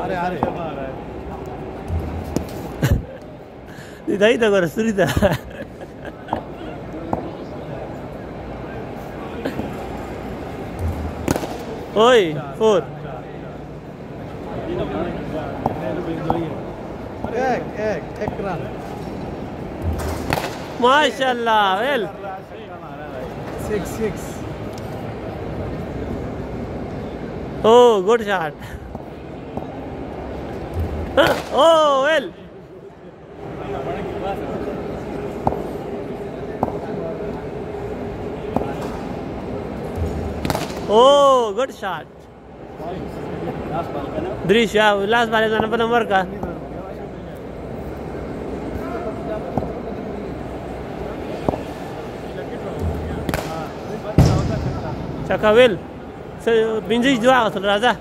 अरे अरे Tidak itu harus cerita. Oi, four. एक रन माशाल्लाह, well. 6-6 Oh, good shot. Oh, well. Oh, good shot. Drish, yeah, last ball is number ka. Chaka well. So, Binji jua asal raja.